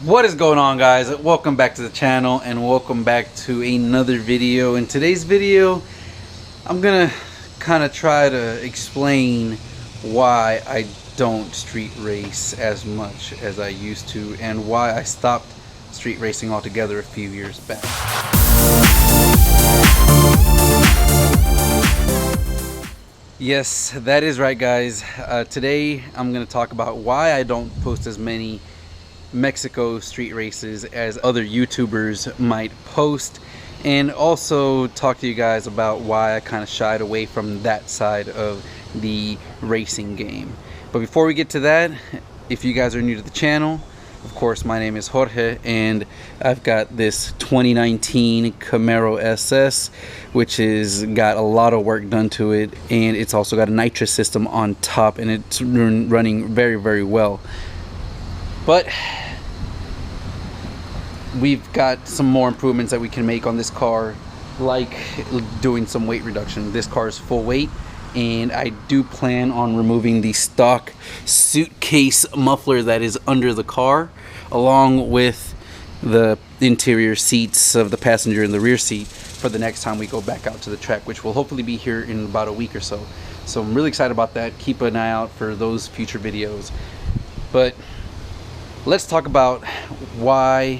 What is going on, guys? Welcome back to the channel and welcome back to another video. In today's video I'm gonna kind of try to explain why I don't street race as much as I used to and why I stopped street racing altogether a few years back. Yes, that is right, guys. Today I'm gonna talk about why I don't post as many Mexico street races as other YouTubers might post, and also talk to you guys about why I kind of shied away from that side of the racing game. But before we get to that, if you guys are new to the channel, of course, my name is Jorge and I've got this 2019 Camaro SS, which has got a lot of work done to it, and it's also got a nitrous system on top, and it's running very, very well. But we've got some more improvements that we can make on this car, like doing some weight reduction. This car is full weight, and I do plan on removing the stock suitcase muffler that is under the car, along with the interior seats of the passenger and the rear seat, for the next time we go back out to the track, which will hopefully be here in about a week or so. So I'm really excited about that. Keep an eye out for those future videos. But let's talk about why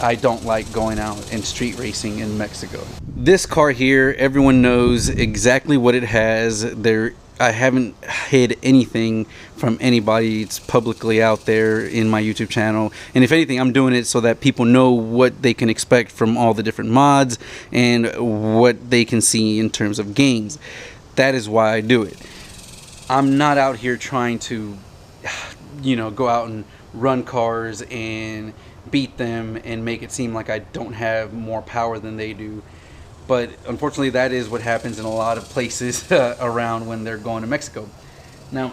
I don't like going out and street racing in Mexico. This car here, everyone knows exactly what it has. I haven't hid anything from anybody. It's publicly out there in my YouTube channel, and if anything, I'm doing it so that people know what they can expect from all the different mods and what they can see in terms of games. That is why I do it. I'm not out here trying to, go out and run cars and beat them and make it seem like I don't have more power than they do. But unfortunately, that is what happens in a lot of places around when they're going to Mexico. Now,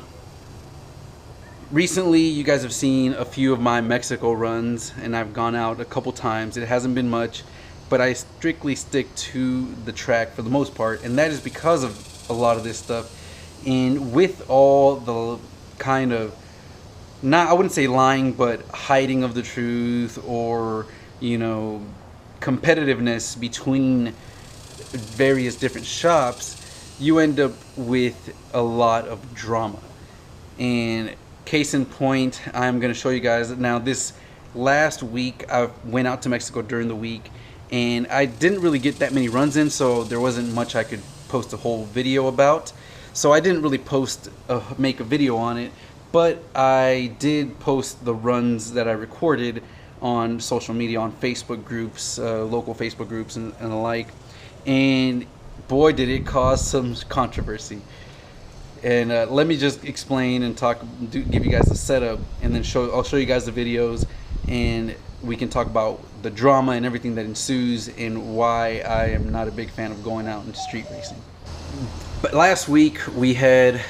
recently you guys have seen a few of my Mexico runs, and I've gone out a couple times. It hasn't been much, but I strictly stick to the track for the most part, and that is because of a lot of this stuff. And with all the kind of, I wouldn't say lying, but hiding of the truth, or competitiveness between various different shops, you end up with a lot of drama. And case in point, I'm going to show you guys now. This last week I went out to Mexico during the week, and I didn't really get that many runs in, so there wasn't much I could post a whole video about. So I didn't really make a video on it. But I did post the runs that I recorded on social media, on Facebook groups, local Facebook groups and the like. And boy, did it cause some controversy. And let me just explain and give you guys a setup, and then I'll show you guys the videos, and we can talk about the drama and everything that ensues and why I am not a big fan of going out and street racing. But last week we had,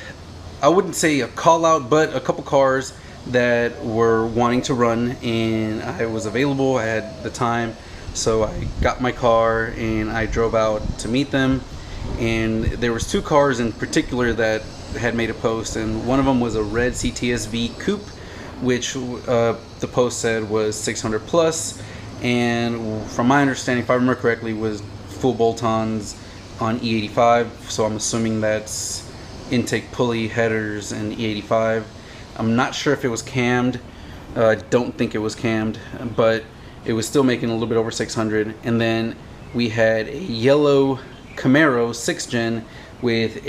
I wouldn't say a call out, but a couple cars that were wanting to run, and I was available. I had the time, so I got my car and I drove out to meet them. And there was two cars in particular that had made a post, and one of them was a red CTSV coupe, which the post said was 600 plus, and from my understanding, if I remember correctly, was full bolt-ons on E85. So I'm assuming that's intake pulley, headers, and E85. I'm not sure if it was cammed. I don't think it was cammed, but it was still making a little bit over 600. And then we had a yellow Camaro 6th gen with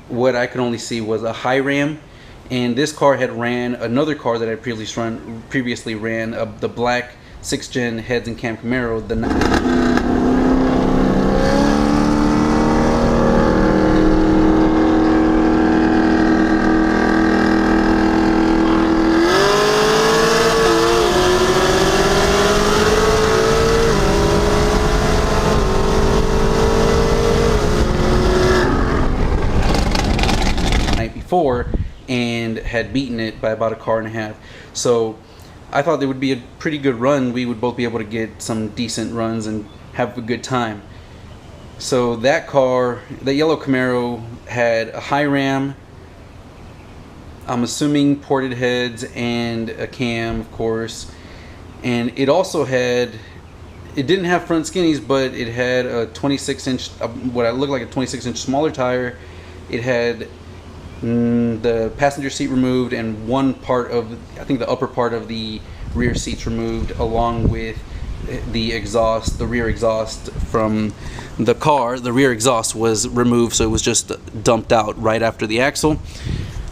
what I could only see was a high ram, and this car had ran another car that I previously ran, the black 6th gen heads and cam Camaro, the before, and had beaten it by about a car and a half. So I thought it would be a pretty good run. We would both be able to get some decent runs and have a good time. So that car, the yellow Camaro, had a high ram, I'm assuming ported heads and a cam, of course. And it also had, it didn't have front skinnies, but it had a 26-inch, what looked like a 26-inch smaller tire. It had the passenger seat removed and one part of, I think the upper part of the rear seats removed, along with the exhaust, the rear exhaust from the car. The rear exhaust was removed, so it was just dumped out right after the axle.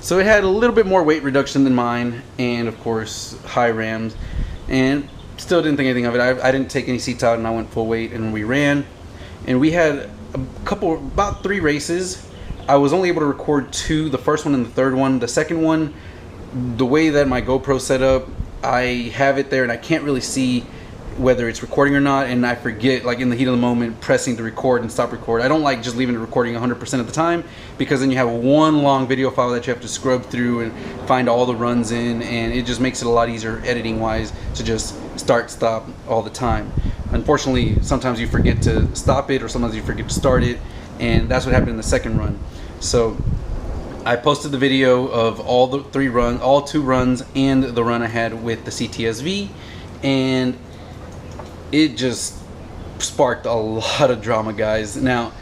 So it had a little bit more weight reduction than mine, and of course high rams, and still didn't think anything of it. I didn't take any seats out, and I went full weight, and we ran, and we had about 3 races. I was only able to record 2, the first one and the third one. The second one, the way that my GoPro set up, I have it there and I can't really see whether it's recording or not, and I forget, like in the heat of the moment, pressing to record and stop record. I don't like just leaving it recording 100% of the time, because then you have one long video file that you have to scrub through and find all the runs in, and it just makes it a lot easier editing wise to just start stop all the time. Unfortunately, sometimes you forget to stop it, or sometimes you forget to start it, and that's what happened in the second run. So I posted the video of all the 3 runs, all 2 runs, and the run I had with the CTSV, and it just sparked a lot of drama, guys. Now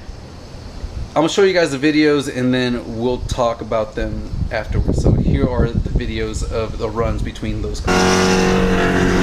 I'm gonna show you guys the videos and then we'll talk about them afterwards. So here are the videos of the runs between those cars.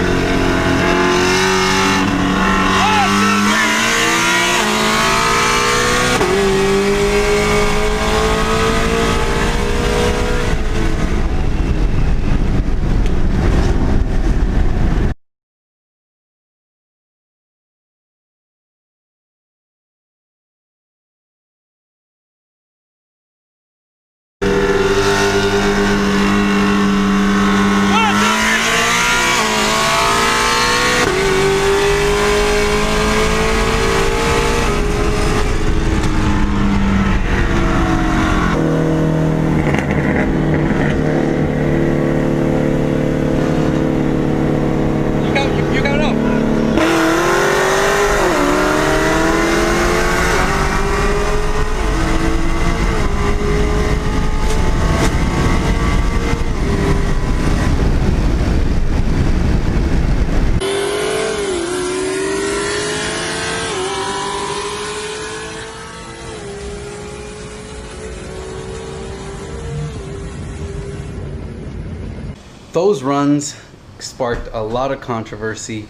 Those runs sparked a lot of controversy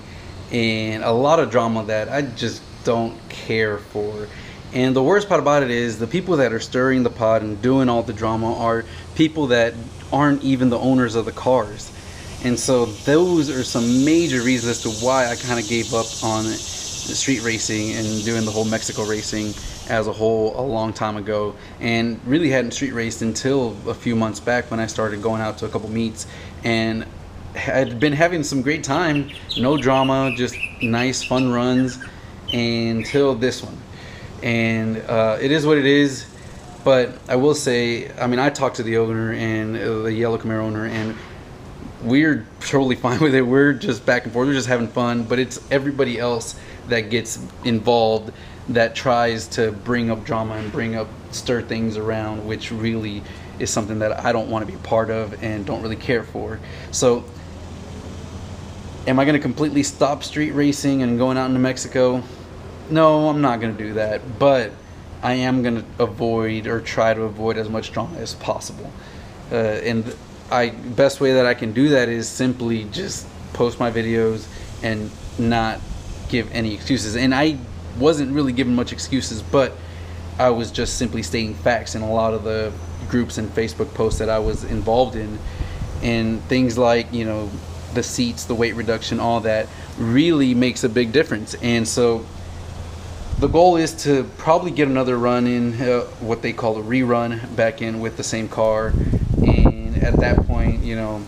and a lot of drama that I just don't care for. And the worst part about it is the people that are stirring the pot and doing all the drama are people that aren't even the owners of the cars. And so those are some major reasons as to why I kind of gave up on the street racing and doing the whole Mexico racing as a whole a long time ago, and really hadn't street raced until a few months back when I started going out to a couple meets, and had been having some great time, no drama, just nice fun runs until this one. And it is what it is. But I will say, I mean, I talked to the owner and the yellow Camaro owner, and we're totally fine with it. We're just back and forth, we're just having fun. But it's everybody else that gets involved that tries to bring up drama and stir things around, which really is something that I don't want to be a part of and don't really care for. So am I going to completely stop street racing and going out into Mexico? No, I'm not going to do that, but I am going to avoid, or try to avoid, as much drama as possible. And best way that I can do that is simply just post my videos and not give any excuses. And I wasn't really giving much excuses, but I was just simply stating facts in a lot of the groups and Facebook posts that I was involved in. And things like, you know, the seats, the weight reduction, all that really makes a big difference. And so the goal is to probably get another run in, what they call a rerun, back in with the same car. And at that point, you know,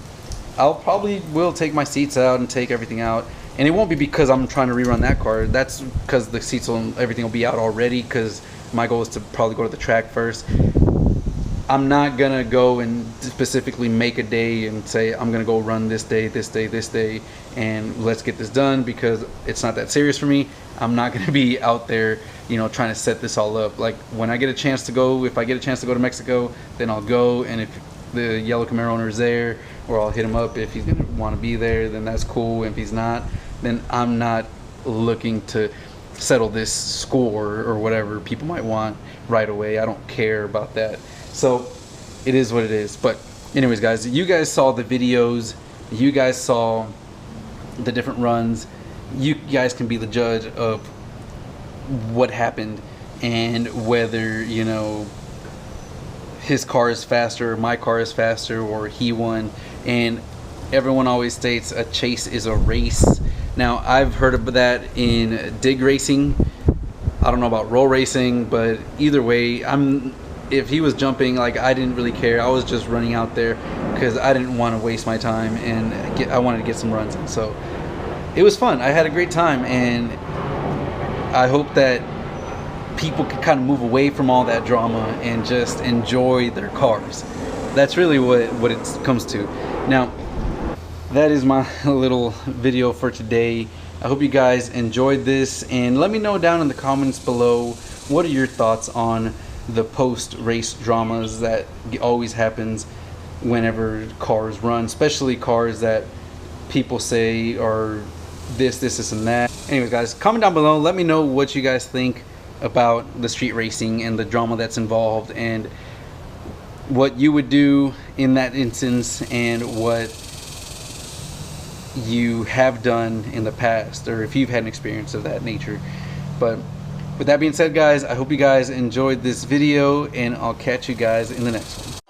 I'll probably will take my seats out and take everything out. And it won't be because I'm trying to rerun that car. That's because the seats and everything will be out already, because my goal is to probably go to the track first. I'm not gonna go and specifically make a day and say I'm gonna go run this day, this day, this day, and let's get this done, because it's not that serious for me. I'm not gonna be out there, you know, trying to set this all up. Like, when I get a chance to go, if I get a chance to go to Mexico, then I'll go. And if the yellow Camaro owner is there, or I'll hit him up if he's gonna want to be there. Then that's cool. If he's not, then I'm not looking to settle this score or whatever people might want right away. I don't care about that. So it is what it is. But anyways, guys, you guys saw the videos, you guys saw the different runs. You guys can be the judge of what happened and whether, you know, his car is faster, my car is faster, or he won. And everyone always states a chase is a race. Now, I've heard of that in dig racing. I don't know about roll racing, but either way, if he was jumping, like, I didn't really care. I was just running out there because I didn't want to waste my time, and I wanted to get some runs in. So it was fun. I had a great time, and I hope that people can kind of move away from all that drama and just enjoy their cars. That's really what it comes to. Now, that is my little video for today. I hope you guys enjoyed this, and let me know down in the comments below, what are your thoughts on the post-race dramas that always happens whenever cars run, especially cars that people say are this and that. Anyways, guys, comment down below, let me know what you guys think about the street racing and the drama that's involved, and what you would do in that instance, and what you have done in the past, or if you've had an experience of that nature. But with that being said, guys, I hope you guys enjoyed this video, and I'll catch you guys in the next one.